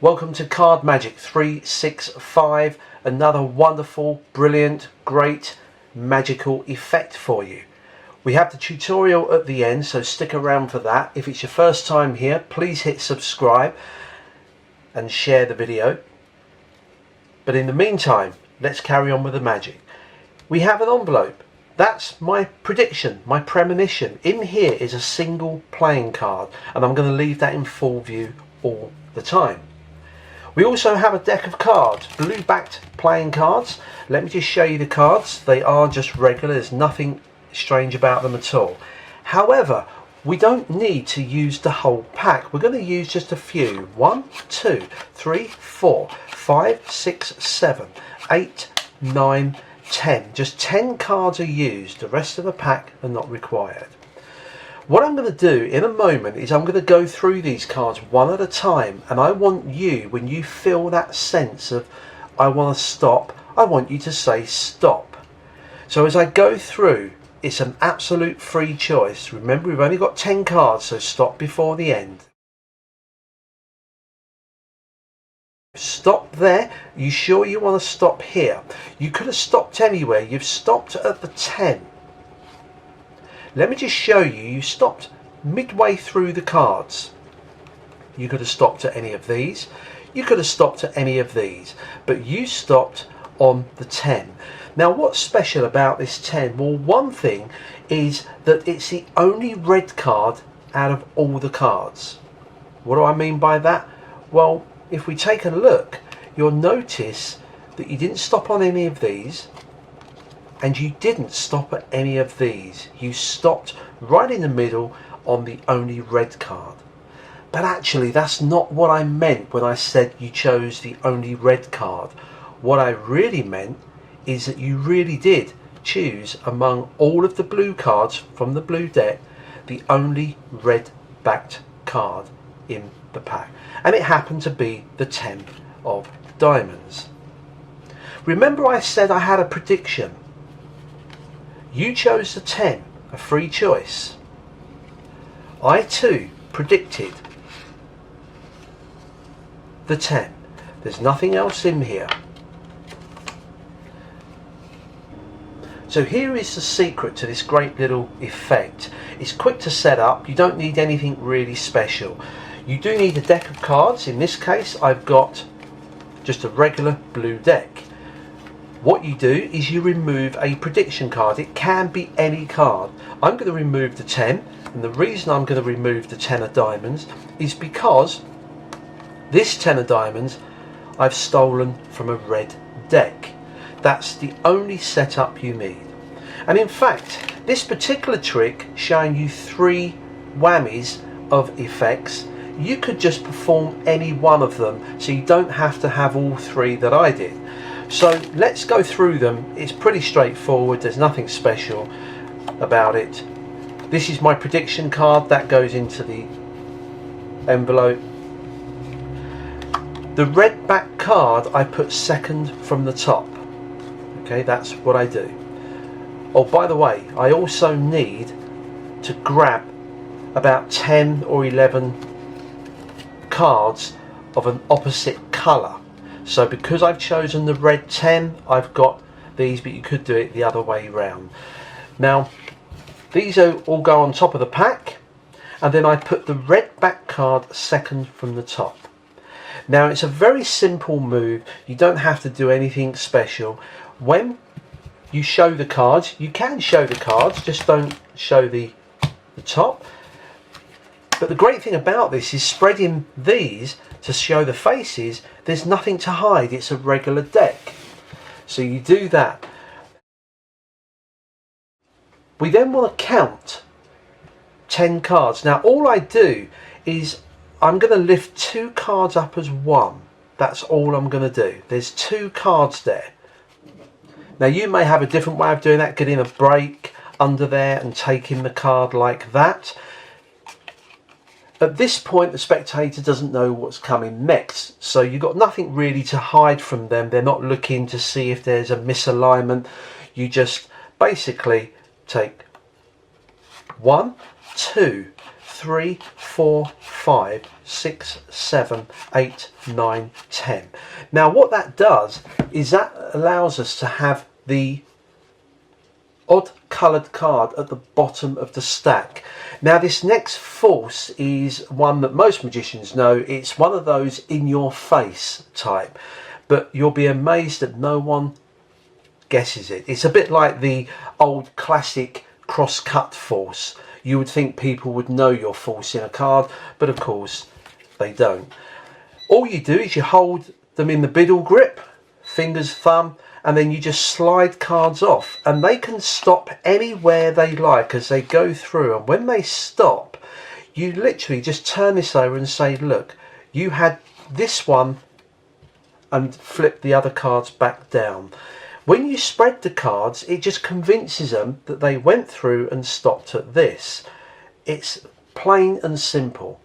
Welcome to Card Magic 365, another wonderful, brilliant, great, magical effect for you. We have the tutorial at the end, so stick around for that. If it's your first time here, please hit subscribe and share the video. But in the meantime, let's carry on with the magic. We have an envelope. That's my prediction, my premonition. In here is a single playing card, and I'm going to leave that in full view all the time. We also have a deck of cards, blue backed playing cards. Let me just show you the cards. They are just regular, there's nothing strange about them at all. However, we don't need to use the whole pack. We're going to use just a few. 1, 2, 3, 4, 5, 6, 7, 8, 9, 10. Just 10 cards are used. The rest of the pack are not required. What I'm going to do in a moment is I'm going to go through these cards one at a time, and I want you, when you feel that sense of I want to stop, I want you to say stop. So as I go through, it's an absolute free choice. Remember, we've only got 10 cards, so stop before the end. Stop there. You sure you want to stop here? You could have stopped anywhere. You've stopped at the 10. Let me just show you. You stopped midway through the cards. You could have stopped at any of these. You could have stopped at any of these. But you stopped on the 10. Now, what's special about this 10? Well, one thing is that it's the only red card out of all the cards. What do I mean by that? Well, if we take a look, you'll notice that you didn't stop on any of these, and you didn't stop at any of these. You stopped right in the middle on the only red card. But actually, that's not what I meant when I said you chose the only red card. What I really meant is that you really did choose among all of the blue cards from the blue deck the only red backed card in the pack, and it happened to be the 10 of diamonds. Remember, I said I had a prediction. You chose the 10, a free choice. I too predicted the 10. There's nothing else in here. So here is the secret to this great little effect. It's quick to set up. You don't need anything really special. You do need a deck of cards. In this case, I've got just a regular blue deck. What you do is you remove a prediction card. It can be any card. I'm going to remove the 10, and the reason I'm going to remove the 10 of diamonds is because this 10 of diamonds I've stolen from a red deck. That's the only setup you need. And in fact, this particular trick showing you 3 whammies of effects, you could just perform any one of them, so you don't have to have all 3 that I did. So let's go through them. It's pretty straightforward. There's nothing special about it. This is my prediction card. That goes into the envelope. The red back card I put second from the top. Okay, that's what I do. Oh, by the way, I also need to grab about 10 or 11 cards of an opposite colour. So because I've chosen the red 10, I've got these, but you could do it the other way round. Now, these all go on top of the pack, and then I put the red back card second from the top. Now, it's a very simple move. You don't have to do anything special. When you show the cards, you can show the cards, just don't show the top. But the great thing about this is spreading these to show the faces. There's nothing to hide. It's a regular deck. So you do that. We then want to count 10 cards. Now all I do is I'm going to lift 2 cards up as 1. That's all I'm going to do. There's 2 cards there. Now you may have a different way of doing that, getting a break under there and taking the card like that. At this point, the spectator doesn't know what's coming next, so you've got nothing really to hide from them. They're not looking to see if there's a misalignment. You just basically take 1, 2, 3, 4, 5, 6, 7, 8, 9, 10. Now what that does is that allows us to have the odd coloured card at the bottom of the stack. Now this next force is one that most magicians know. It's one of those in your face type, but you'll be amazed that no one guesses it. It's a bit like the old classic cross-cut force. You would think people would know your force in a card, but of course they don't. All you do is you hold them in the biddle grip, fingers, thumb, and then you just slide cards off, and they can stop anywhere they like as they go through. And when they stop, you literally just turn this over and say, look, you had this one, and flip the other cards back down. When you spread the cards, it just convinces them that they went through and stopped at this. It's plain and simple.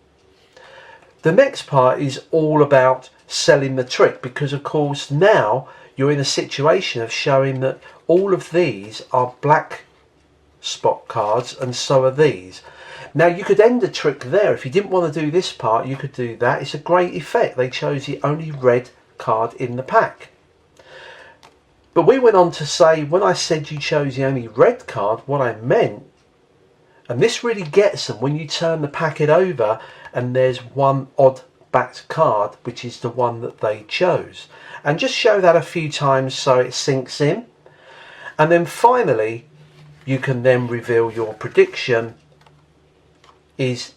The next part is all about selling the trick, because of course now you're in a situation of showing that all of these are black spot cards and so are these. Now you could end the trick there. If you didn't want to do this part, you could do that. It's a great effect. They chose the only red card in the pack. But we went on to say, when I said you chose the only red card, what I meant, and this really gets them when you turn the packet over and there's one odd backed card, which is the one that they chose. And just show that a few times so it sinks in. And then finally, you can then reveal your prediction is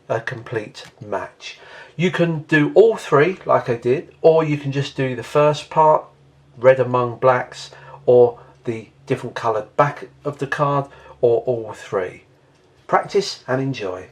a complete match. You can do all three like I did, or you can just do the first part, red among blacks, or the different coloured back of the card, or all three. Practice and enjoy.